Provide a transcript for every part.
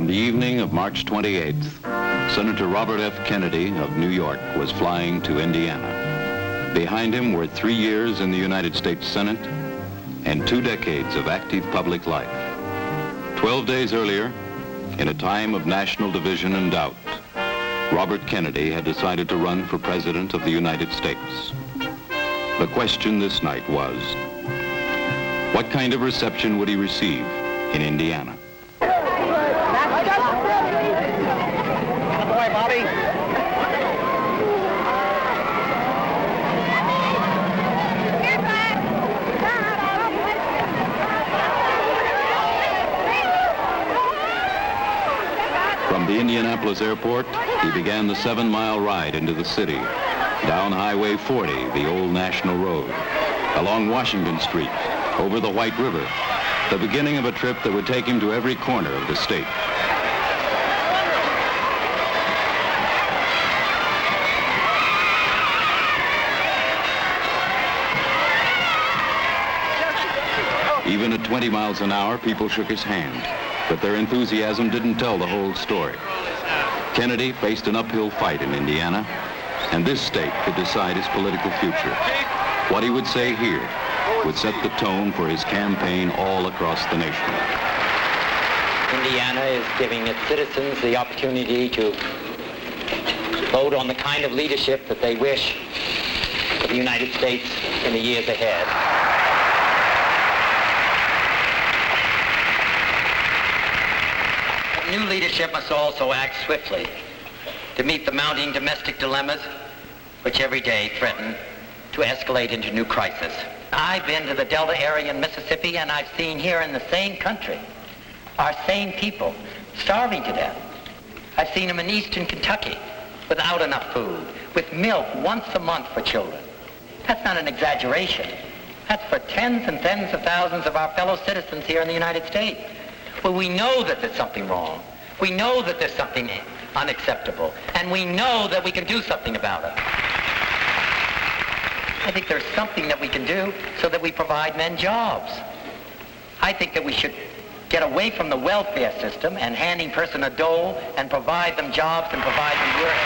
On the evening of March 28th, Senator Robert F. Kennedy of New York was flying to Indiana. Behind him were 3 years in the United States Senate and 2 decades of active public life. 12 days earlier, in a time of national division and doubt, Robert Kennedy had decided to run for President of the United States. The question this night was, what kind of reception would he receive in Indiana? Boy, Bobby. From the Indianapolis airport, he began the 7-mile ride into the city, down Highway 40, the old National Road, along Washington Street, over the White River, the beginning of a trip that would take him to every corner of the state. Even at 20 miles an hour, people shook his hand, but their enthusiasm didn't tell the whole story. Kennedy faced an uphill fight in Indiana, and this state could decide his political future. What he would say here would set the tone for his campaign all across the nation. Indiana is giving its citizens the opportunity to vote on the kind of leadership that they wish for the United States in the years ahead. New leadership must also act swiftly to meet the mounting domestic dilemmas which every day threaten to escalate into new crisis. I've been to the Delta area in Mississippi, and I've seen here in the same country our same people starving to death. I've seen them in eastern Kentucky without enough food, with milk once a month for children. That's not an exaggeration. That's for tens and tens of thousands of our fellow citizens here in the United States. Well, we know that there's something wrong. We know that there's something unacceptable, and we know that we can do something about it. I think there's something that we can do so that we provide men jobs. I think that we should get away from the welfare system and handing person a dole and provide them jobs and provide them work.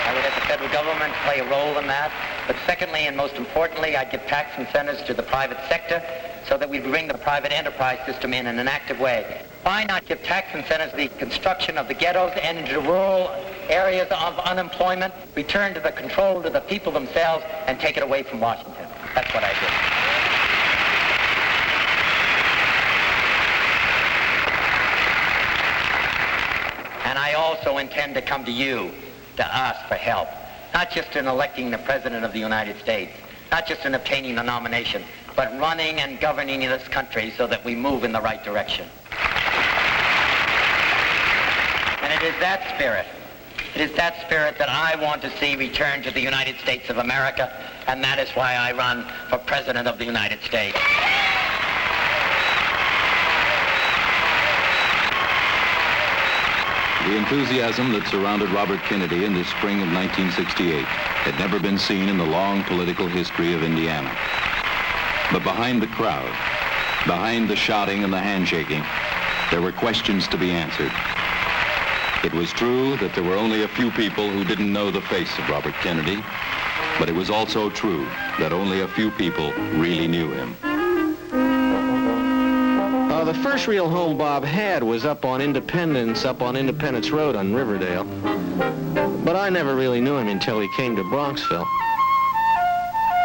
I would have the federal government play a role in that. But secondly, and most importantly, I'd give tax incentives to the private sector so that we bring the private enterprise system in an active way. Why not give tax incentives to the construction of the ghettos and into rural areas of unemployment, return to the control to the people themselves, and take it away from Washington? That's what I do. And I also intend to come to you, to us, for help. Not just in electing the President of the United States, not just in obtaining the nomination, but running and governing this country so that we move in the right direction. And it is that spirit that I want to see return to the United States of America, and that is why I run for President of the United States. The enthusiasm that surrounded Robert Kennedy in the spring of 1968 had never been seen in the long political history of Indiana. But behind the crowd, behind the shouting and the handshaking, there were questions to be answered. It was true that there were only a few people who didn't know the face of Robert Kennedy, but it was also true that only a few people really knew him. The first real home Bob had was up on Independence Road on Riverdale. But I never really knew him until he came to Bronxville.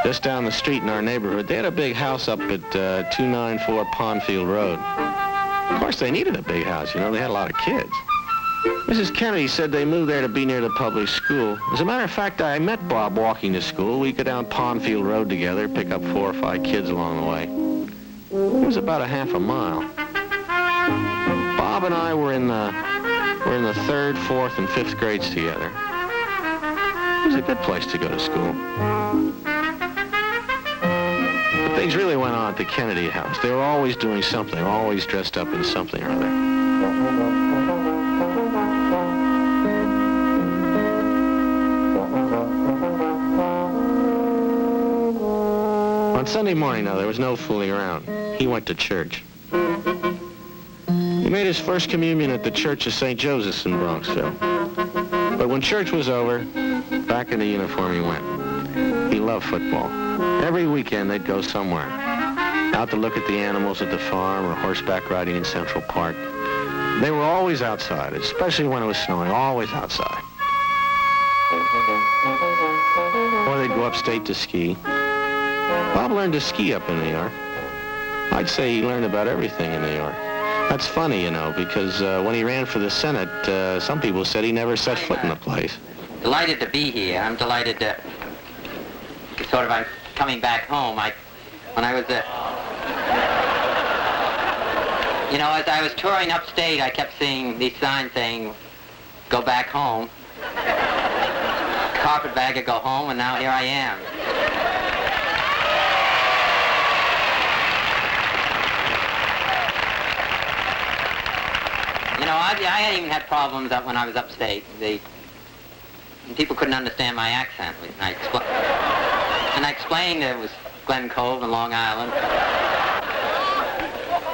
Just down the street in our neighborhood, they had a big house up at 294 Pondfield Road. Of course, they needed a big house, you know, they had a lot of kids. Mrs. Kennedy said they moved there to be near the public school. As a matter of fact, I met Bob walking to school. We'd go down Pondfield Road together, pick up 4 or 5 kids along the way. It was about a half a mile. Bob and I were in the 3rd, 4th, and 5th grades together. It was a good place to go to school. But things really went on at the Kennedy house. They were always doing something. They were always dressed up in something or other. On Sunday morning, though, there was no fooling around. He went to church. He made his first communion at the Church of St. Joseph's in Bronxville. But when church was over, back in the uniform he went. He loved football. Every weekend they'd go somewhere. Out to look at the animals at the farm or horseback riding in Central Park. They were always outside, especially when it was snowing, always outside. Or they'd go upstate to ski. Bob learned to ski up in New York. I'd say he learned about everything in New York. That's funny, you know, because when he ran for the Senate, some people said he never set foot in the place. Delighted to be here. I'm delighted to I'm coming back home. When I was as I was touring upstate, I kept seeing these signs saying, "Go back home." Carpetbagger, go home, and now here I am. I even had problems when I was upstate. People couldn't understand my accent. I explained it was Glen Cove and Long Island.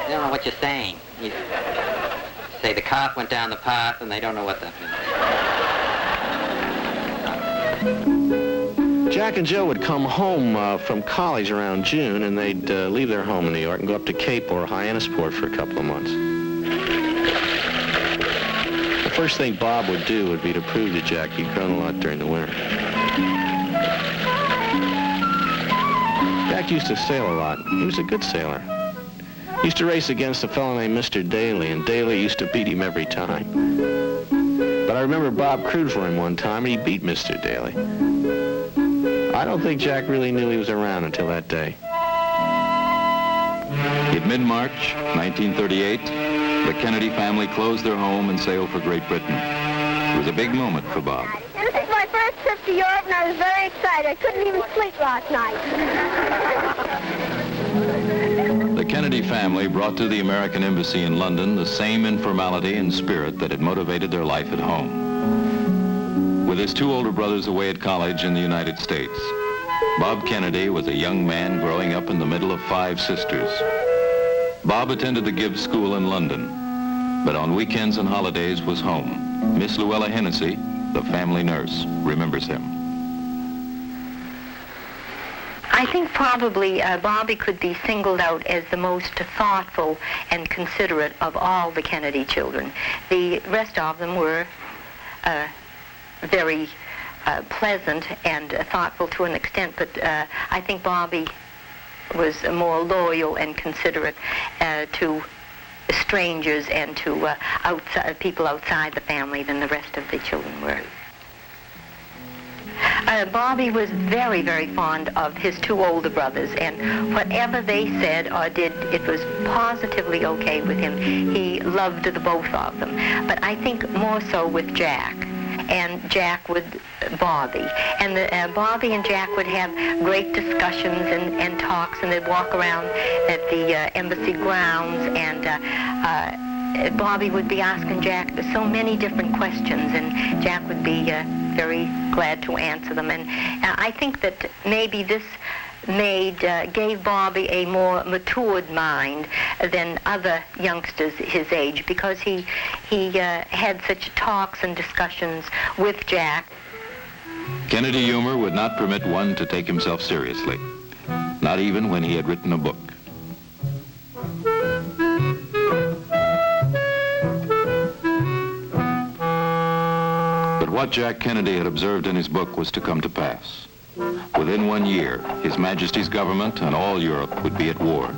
They don't know what you're saying. You say the cop went down the path, and they don't know what that means. Jack and Joe would come home from college around June, and they'd leave their home in New York and go up to Cape or Hyannisport for a couple of months. The first thing Bob would do would be to prove to Jack he'd grown a lot during the winter. Jack used to sail a lot. He was a good sailor. He used to race against a fellow named Mr. Daly, and Daly used to beat him every time. But I remember Bob crewed for him one time, and he beat Mr. Daly. I don't think Jack really knew he was around until that day. In mid-March 1938, the Kennedy family closed their home and sailed for Great Britain. It was a big moment for Bob. This is my first trip to Europe, and I was very excited. I couldn't even sleep last night. The Kennedy family brought to the American Embassy in London the same informality and spirit that had motivated their life at home. With his two older brothers away at college in the United States, Bob Kennedy was a young man growing up in the middle of 5 sisters. Bob attended the Gibbs School in London, but on weekends and holidays was home. Miss Luella Hennessy, the family nurse, remembers him. I think probably Bobby could be singled out as the most thoughtful and considerate of all the Kennedy children. The rest of them were very pleasant and thoughtful to an extent, but I think Bobby was more loyal and considerate to strangers and to people outside the family than the rest of the children were. Bobby was very, very fond of his two older brothers, and whatever they said or did, it was positively okay with him. He loved the both of them, but I think more so with Jack, and Jack with Bobby. And Bobby and Jack would have great discussions and talks, and they'd walk around at the embassy grounds, and Bobby would be asking Jack so many different questions, and Jack would be very glad to answer them. And I think that maybe this gave Bobby a more matured mind than other youngsters his age, because he had such talks and discussions with Jack. Kennedy humor would not permit one to take himself seriously, not even when he had written a book. But what Jack Kennedy had observed in his book was to come to pass. Within 1 year, His Majesty's government and all Europe would be at war.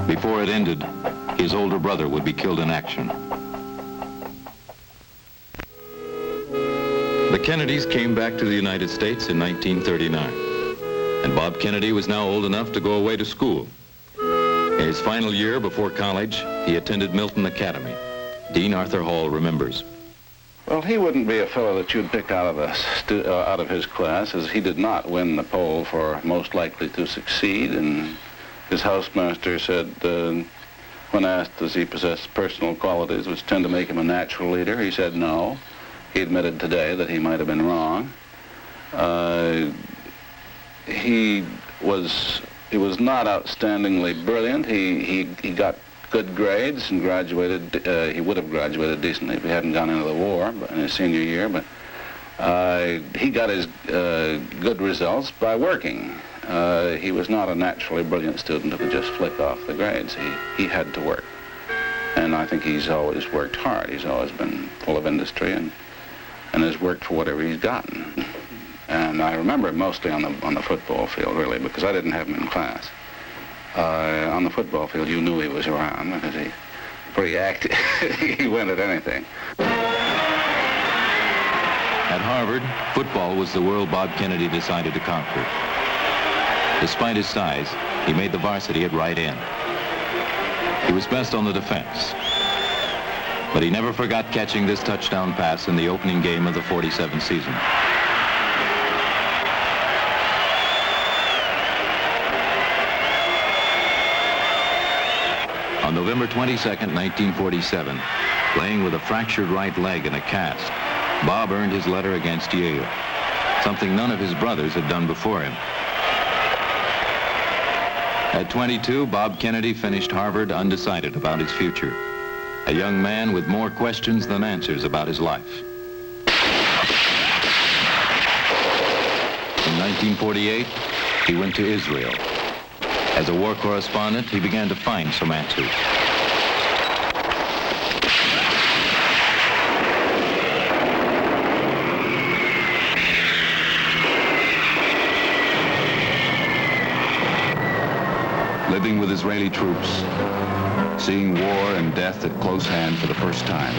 Before it ended, his older brother would be killed in action. The Kennedys came back to the United States in 1939, and Bob Kennedy was now old enough to go away to school. In his final year before college, he attended Milton Academy. Dean Arthur Hall remembers. Well, he wouldn't be a fellow that you'd pick out of his class, as he did not win the poll for most likely to succeed. And his housemaster said, when asked does he possess personal qualities which tend to make him a natural leader, he said no. He admitted today that he might have been wrong. He was not outstandingly brilliant. He got good grades and graduated. He would have graduated decently if he hadn't gone into the war in his senior year, but he got his good results by working. He was not a naturally brilliant student who could just flick off the grades. He had to work. And I think he's always worked hard. He's always been full of industry and has worked for whatever he's gotten. And I remember him mostly on the football field, really, because I didn't have him in class. On the football field, you knew he was around because he's pretty active. He went at anything. At Harvard, football was the world Bob Kennedy decided to conquer. Despite his size, he made the varsity at right end. He was best on the defense. But he never forgot catching this touchdown pass in the opening game of the '47 season. On November 22nd, 1947, playing with a fractured right leg and a cast, Bob earned his letter against Yale, something none of his brothers had done before him. At 22, Bob Kennedy finished Harvard undecided about his future, a young man with more questions than answers about his life. In 1948, he went to Israel. As a war correspondent, he began to find some answers. Living with Israeli troops, seeing war and death at close hand for the first time,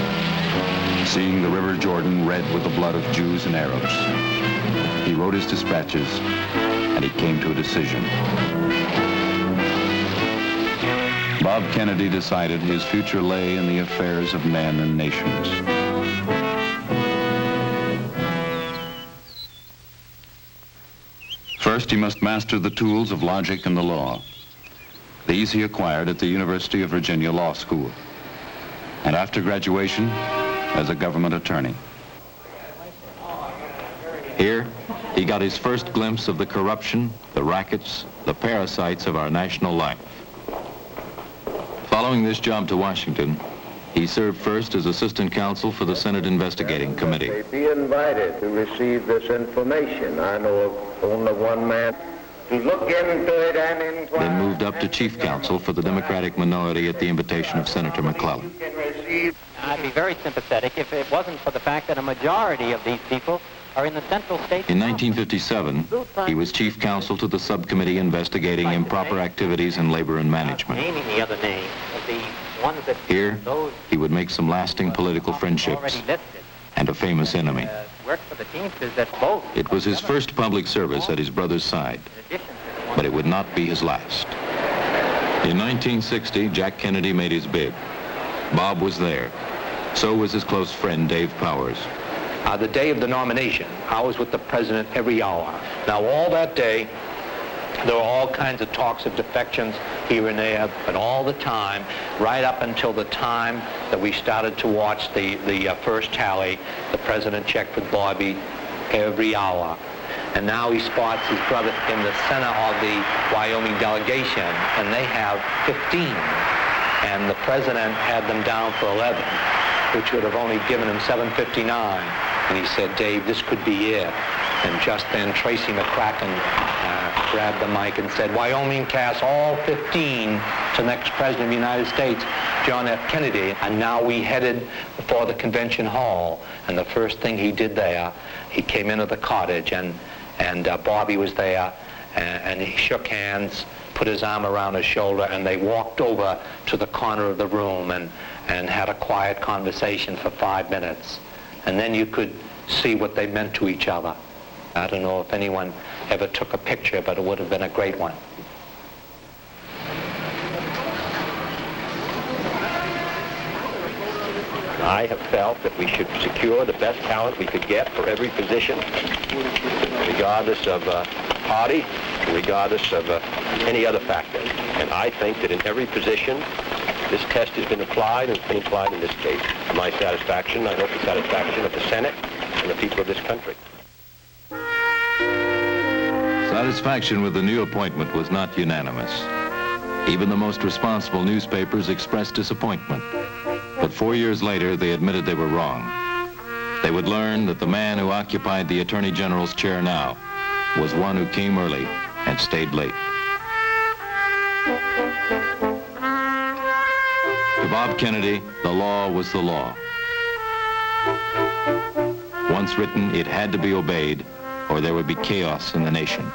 seeing the River Jordan red with the blood of Jews and Arabs. He wrote his dispatches, and he came to a decision. Bob Kennedy decided his future lay in the affairs of men and nations. First, he must master the tools of logic and the law. These he acquired at the University of Virginia Law School, and after graduation, as a government attorney. Here, he got his first glimpse of the corruption, the rackets, the parasites of our national life. Following this job to Washington, he served first as assistant counsel for the Senate Investigating Committee. They be invited to receive this information. I know of only one man to look into it and inquire. Then moved up to chief counsel for the Democratic minority at the invitation of Senator McClellan. I'd be very sympathetic if it wasn't for the fact that a majority of these people are in the central states. In 1957, he was chief counsel to the subcommittee investigating improper activities in labor and management. Naming the other names of the ones that Here, he would make some lasting political friendships and a famous enemy. Worked for the Teamsters that both. It was his first public service at his brother's side, but it would not be his last. In 1960, Jack Kennedy made his bid. Bob was there. So was his close friend, Dave Powers. The day of the nomination, I was with the president every hour. Now, all that day, there were all kinds of talks of defections here and there, but all the time, right up until the time that we started to watch the first tally, the president checked with Bobby every hour. And now he spots his brother in the center of the Wyoming delegation, and they have 15. And the president had them down for 11, which would have only given him 759. And he said, Dave, this could be it. And just then Tracy McCracken grabbed the mic and said, Wyoming casts all 15 to next president of the United States, John F. Kennedy. And now we headed for the convention hall. And the first thing he did there, he came into the cottage, and Bobby was there, and he shook hands, put his arm around his shoulder, and they walked over to the corner of the room and had a quiet conversation for 5 minutes. And then you could see what they meant to each other. I don't know if anyone ever took a picture, but it would have been a great one. I have felt that we should secure the best talent we could get for every position, regardless of party, regardless of any other factor. And I think that in every position, this test has been applied, and it's been applied in this case. To my satisfaction, I hope the satisfaction of the Senate and the people of this country. Satisfaction with the new appointment was not unanimous. Even the most responsible newspapers expressed disappointment. But 4 years later, they admitted they were wrong. They would learn that the man who occupied the Attorney General's chair now was one who came early and stayed late. To Bob Kennedy, the law was the law. Once written, it had to be obeyed, or there would be chaos in the nation.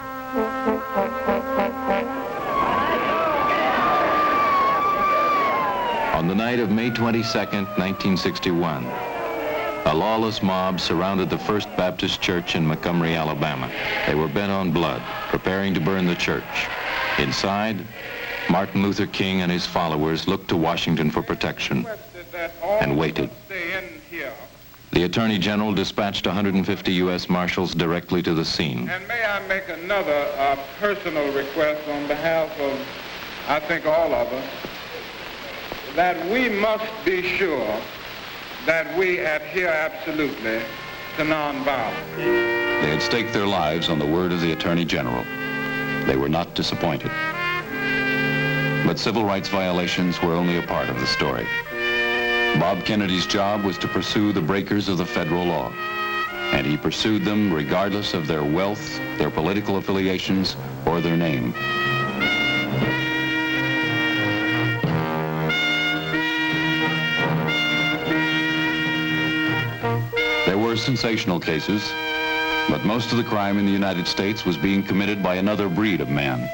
On the night of May 22nd, 1961, a lawless mob surrounded the First Baptist Church in Montgomery, Alabama. They were bent on blood, preparing to burn the church. Inside, Martin Luther King and his followers looked to Washington for protection and waited. The Attorney General dispatched 150 U.S. Marshals directly to the scene. And may I make another personal request on behalf of, I think, all of us, that we must be sure that we adhere absolutely to nonviolence. They had staked their lives on the word of the Attorney General. They were not disappointed. But civil rights violations were only a part of the story. Bob Kennedy's job was to pursue the breakers of the federal law, and he pursued them regardless of their wealth, their political affiliations, or their name. There were sensational cases, but most of the crime in the United States was being committed by another breed of man,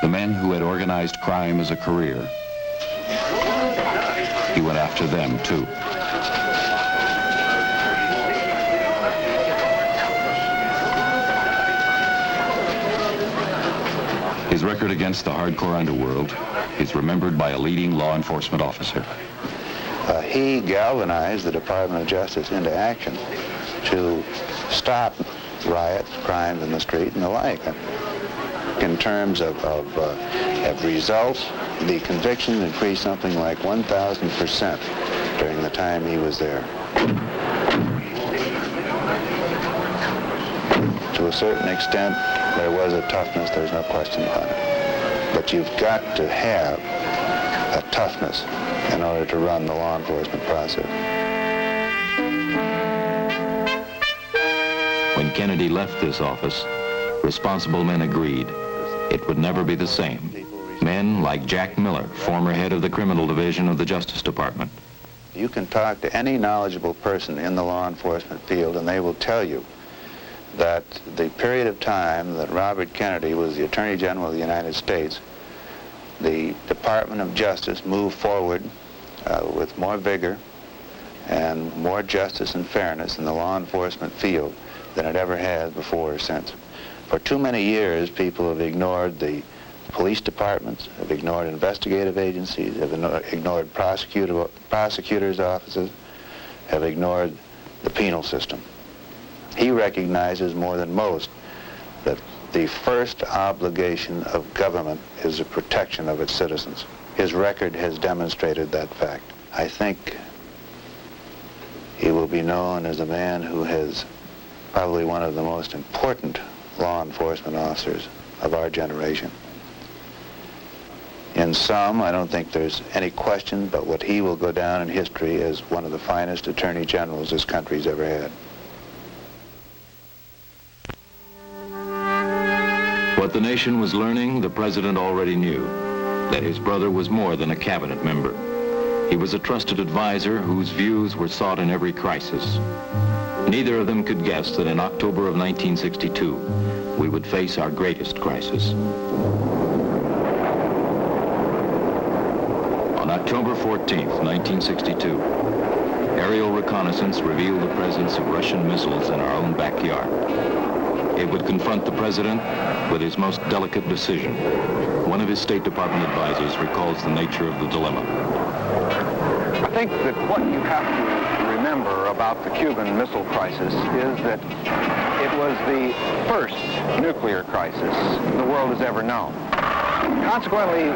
the men who had organized crime as a career. He went after them, too. His record against the hardcore underworld is remembered by a leading law enforcement officer. He galvanized the Department of Justice into action to stop riots, crimes in the street, and the like. In terms of results, the convictions increased something like 1,000% during the time he was there. To a certain extent, there was a toughness, there's no question about it. But you've got to have a toughness in order to run the law enforcement process. When Kennedy left this office, responsible men agreed it would never be the same. Men like Jack Miller, former head of the criminal division of the Justice Department. You can talk to any knowledgeable person in the law enforcement field, and they will tell you that the period of time that Robert Kennedy was the Attorney General of the United States, the Department of Justice moved forward with more vigor and more justice and fairness in the law enforcement field than it ever has before or since. For too many years, people have ignored the police departments, have ignored investigative agencies, have ignored prosecutors' offices, have ignored the penal system. He recognizes more than most that the first obligation of government is the protection of its citizens. His record has demonstrated that fact. I think he will be known as a man who has probably one of the most important law enforcement officers of our generation. In sum, I don't think there's any question but what he will go down in history as one of the finest attorney generals this country's ever had. What the nation was learning, the president already knew, that his brother was more than a cabinet member. He was a trusted advisor whose views were sought in every crisis. Neither of them could guess that in October of 1962, we would face our greatest crisis. On October 14th, 1962, aerial reconnaissance revealed the presence of Russian missiles in our own backyard. It would confront the president with his most delicate decision. One of his State Department advisors recalls the nature of the dilemma. I think that what you have to remember about the Cuban Missile Crisis is that it was the first nuclear crisis the world has ever known. Consequently,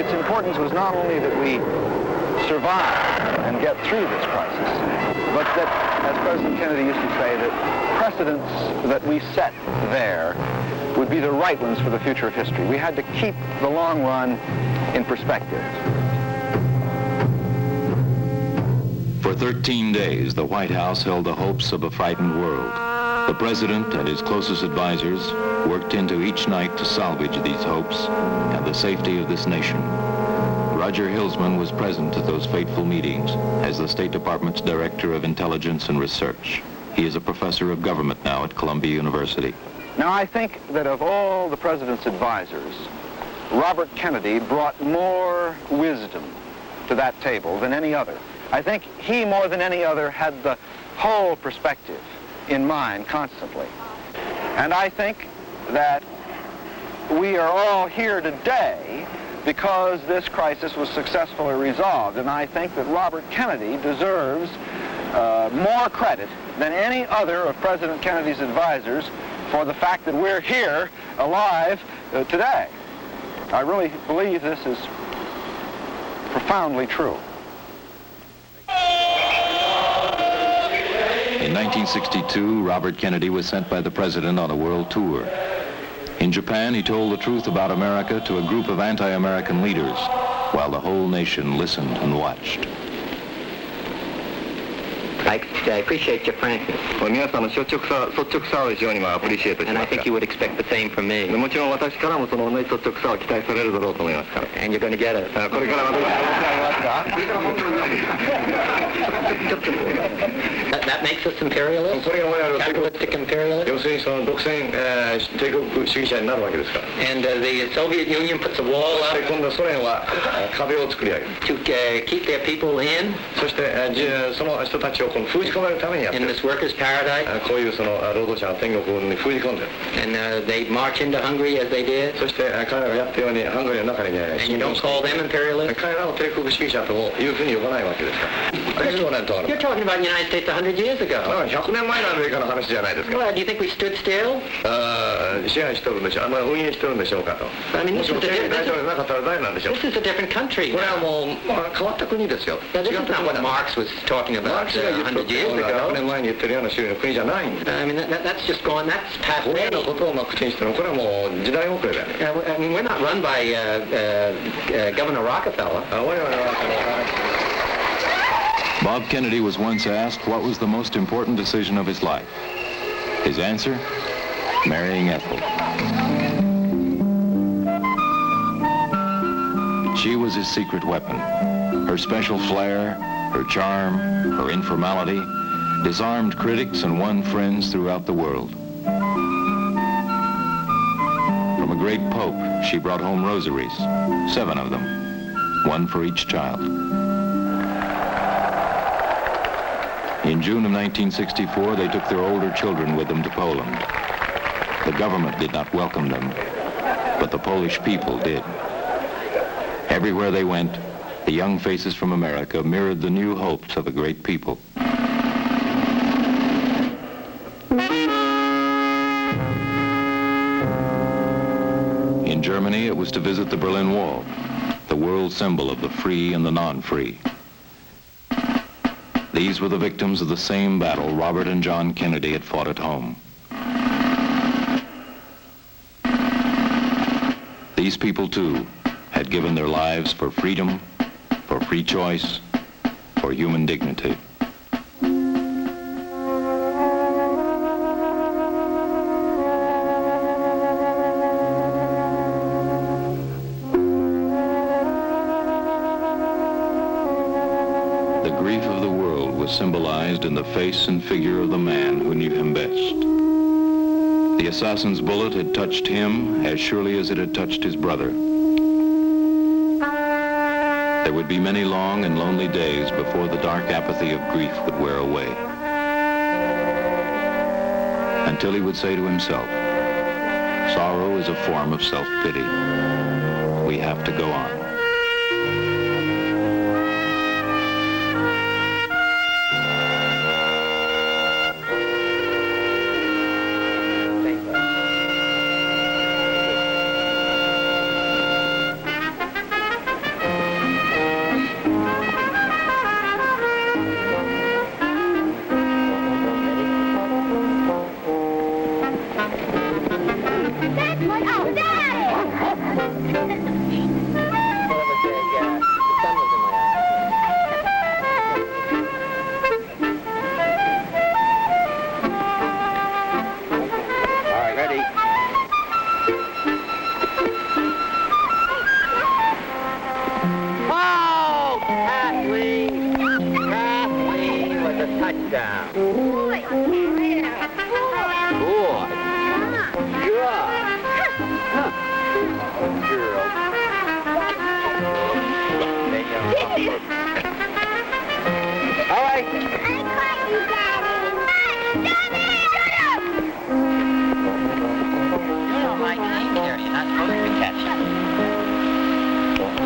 its importance was not only that we survive and get through this crisis, but that, as President Kennedy used to say, that precedents that we set there would be the right ones for the future of history. We had to keep the long run in perspective. For 13 days, the White House held the hopes of a frightened world. The president and his closest advisors worked into each night to salvage these hopes and the safety of this nation. Roger Hilsman was present at those fateful meetings as the State Department's Director of Intelligence and Research. He is a professor of government now at Columbia University. Now, I think that of all the president's advisors, Robert Kennedy brought more wisdom to that table than any other. I think he, more than any other, had the whole perspective in mind constantly. And I think that we are all here today because this crisis was successfully resolved. And I think that Robert Kennedy deserves more credit than any other of President Kennedy's advisors for the fact that we're here alive today. I really believe this is profoundly true. In 1962, Robert Kennedy was sent by the president on a world tour. In Japan, he told the truth about America to a group of anti-American leaders, while the whole nation listened and watched. I appreciate your frankness. And I think you would expect the same from me. And you're going to get it. That makes us imperialists? Capitalistic imperialists? And the Soviet Union puts a wall up to keep their people in this workers' paradise. And they march into Hungary as they did. And you don't call them imperialists? You're talking about the United States 100 years ago. Well, do you think we stood still? I mean, this is a different country. Now, this is not what Marx was talking about 100 years ago. I mean, that's just gone, that's past age. I mean, we're not run by Governor Rockefeller. Bob Kennedy was once asked what was the most important decision of his life. His answer? Marrying Ethel. She was his secret weapon. Her special flair, her charm, her informality, disarmed critics and won friends throughout the world. From a great pope, she brought home rosaries, 7 of them, 1 for each child. In June of 1964, they took their older children with them to Poland. The government did not welcome them, but the Polish people did. Everywhere they went, the young faces from America mirrored the new hopes of a great people. In Germany, it was to visit the Berlin Wall, the world symbol of the free and the non-free. These were the victims of the same battle Robert and John Kennedy had fought at home. These people, too, had given their lives for freedom, for free choice, for human dignity. The grief of the world was symbolized in the face and figure of the man who knew him best. The assassin's bullet had touched him as surely as it had touched his brother. There would be many long and lonely days before the dark apathy of grief would wear away. Until he would say to himself, sorrow is a form of self-pity. We have to go on. down. Boy. Yeah. Boy. Good. Huh. Girl. All right. I caught you, Daddy. Daddy! You know my name here. You're not supposed to be catching.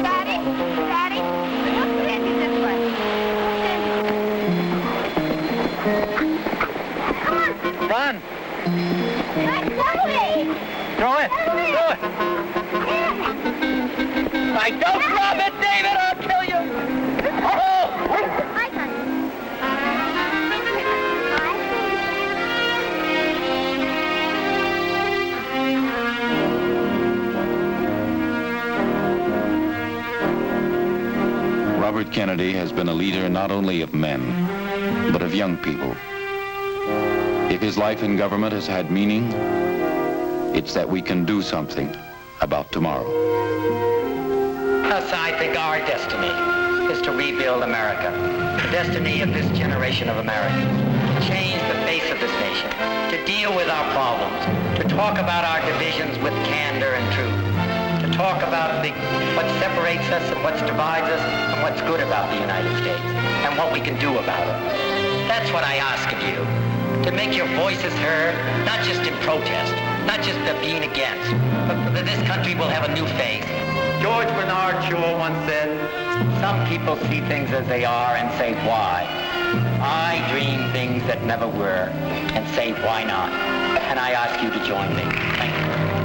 Daddy? Daddy? I'll send you this way. Come on. Run. Throw it. Throw it. Throw it. I don't drop it, David. I'll kill you. Oh! I got it. Robert Kennedy has been a leader not only of men, but of young people. If his life in government has had meaning, it's that we can do something about tomorrow. Thus, I think our destiny is to rebuild America, the destiny of this generation of Americans, to change the face of this nation, to deal with our problems, to talk about our divisions with candor and truth, to talk about what separates us and what divides us and what's good about the United States and what we can do about it. That's what I ask of you, to make your voices heard, not just in protest, not just being against, but that this country will have a new face. George Bernard Shaw once said, some people see things as they are and say, why? I dream things that never were and say, why not? And I ask you to join me. Thank you.